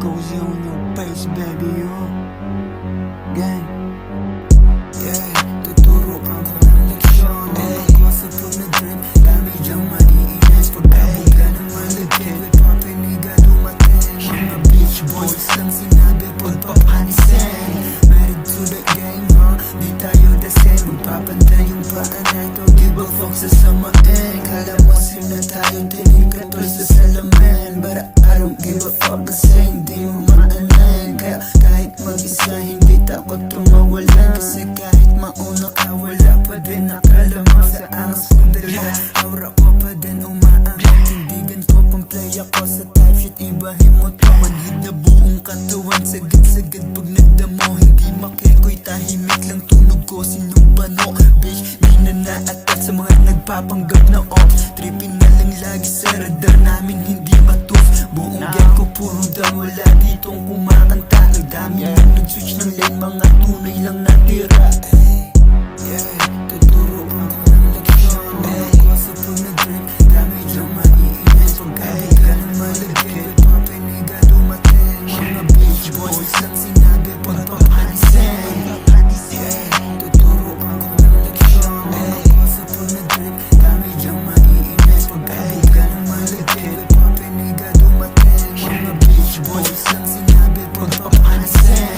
Cozy on your face, baby, oh. Gang. Yeah, tuturuan ko ng leksyon. Ako sa pag-drip, dami dyang maiinis. Pagkabuga ng malagkit, may papiniga dumating. Mga beach boys lang sinabi, pagpapanisin. Married to the game, huh? Di tayo the same. Magpapantay yung paan na ito, give a fuck sa samain. Kala mo sino tayong tinigratol sa salamin. But I don't give a fuck kasi hindi mo maalain. Kaya kahit mag-isa hindi takot tumawalan. Kasi kahit mauna ka wala pa din nakalamang sa angas kong dala. Aura ko pa din umaangat. Hindi ganito pang play ako sa type shit. Ibahin mo to, manhid na buong katawan. Sagad-sagad pag nagdamo. Hindi makikoy, tahimik lang tunog ko. Sinubano, bitch, di na naatat sa mga nagpapanggap na off. Tripping na lang lagi sa radar namin, hindi matuf. Buong gang ko puro daw, wala ditong kumakanta. Nagdami nang nag-switch ng lane, mga tunay lang natira. Yeah, tuturuan ko ng leksyon. Ako sa pag-drip, dami dyang maiinis. Pagkabiga ng malagkit, papiniga dumating. Mga beach boys lang sinabi, pagpapanisin. Yeah, tuturuan ko ng leksyon. Ako sa pag-drip, dami dyang maiinis. Pagkabiga ng malagkit, papiniga dumating. Mga beach boys lang sinabi, pagpapanisin.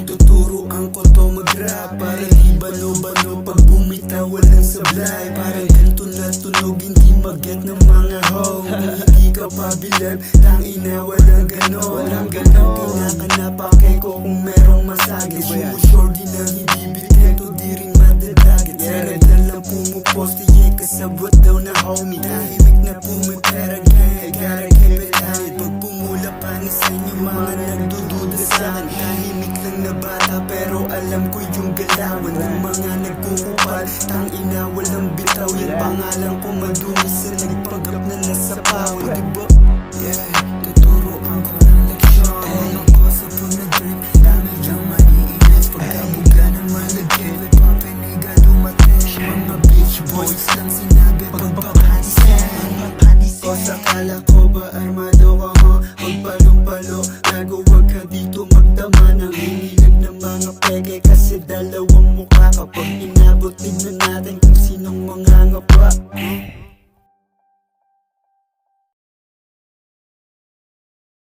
Tuturuan ko to mag-rap para di bano-bano pag bumitaw walang sablay. Parang ganito na tunog hindi mag-get ng mga ho. Hindi ka pabilag, tangina walang ganon. Walang ganon, kinakanapake ko kung merong masagit. Sumusure din ang hindi biteto, di rin madadagit. Sa radar lang pumuposte, yeah, kasabot daw na homie. Tahimik na pumipera, gang, I gotta keep it tight. Pag pumula panisin yung mga nagdududa sa'kin. Tahimik lang na bata pero alam ko yung galawan ng mga nagkukupal. Tangina walang bitaw, yung pangalan ko madumi sa nagpanggap na nasa pawon, diba? Yeah, tuturuan ko ng leksyon. Ako sa pag-drip, dami dyang maiinis. Pagkabuga ng malagkit, may papiniga dumating. Mga beach boys lang sinabi, pagpapanisin. O sakala ko ba armado ka, ha? Magpalong-palo, gago wag ka dito magdama ng hinilag ng mga peke. Kasi dalawa